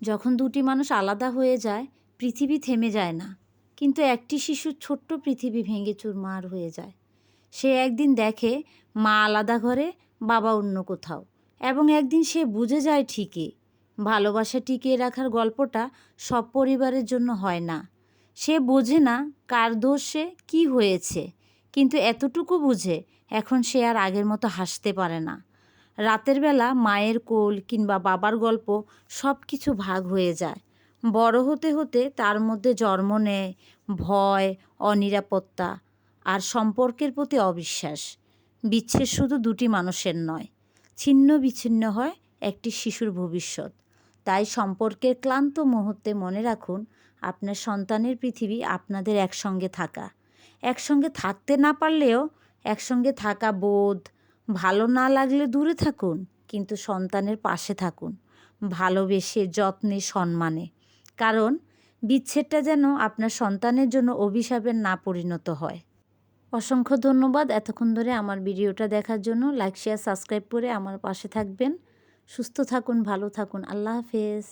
যখন দুটি মানুষ আলাদা হয়ে যায় পৃথিবী থেমে যায় না, কিন্তু একটি শিশুর ছোট্ট পৃথিবী ভেঙে চুরমার হয়ে যায়। সে একদিন দেখে মা আলাদা ঘরে, বাবা অন্য কোথাও, এবং একদিন সে বুঝে যায় ঠিকই ভালোবাসা টিকিয়ে রাখার গল্পটা সব পরিবারের জন্য হয় না। সে বোঝে না কার দোষে কী হয়েছে, কিন্তু এতটুকু বুঝে এখন সে আর আগের মতো হাসতে পারে না। রাতের বেলা মায়ের কোল কিংবা বাবার গল্প সব কিছু ভাগ হয়ে যায়। বড় হতে হতে তার মধ্যে জন্ম নেয় ভয়, অনিরাপত্তা আর সম্পর্কের প্রতি অবিশ্বাস। বিচ্ছেদ শুধু দুটি মানুষের নয়, ছিন্ন বিচ্ছিন্ন হয় একটি শিশুর ভবিষ্যৎ। তাই সম্পর্কের ক্লান্ত মুহূর্তে মনে রাখুন, আপনার সন্তানের পৃথিবী আপনাদের একসঙ্গে থাকা। একসঙ্গে থাকতে না পারলেও একসঙ্গে থাকা বোধ, ভালো না লাগলে দূরে থাকুন, কিন্তু সন্তানের পাশে থাকুন, ভালোবেসে, যত্নে, সম্মানে। কারণ বিচ্ছেদটা যেন আপনার সন্তানের জন্য অভিশাপের না পরিণত হয়। অসংখ্য ধন্যবাদ এতক্ষণ ধরে আমার ভিডিওটা দেখার জন্য। লাইক, শেয়ার, সাবস্ক্রাইব করে আমার পাশে থাকবেন। সুস্থ থাকুন, ভালো থাকুন। আল্লাহ হাফেজ।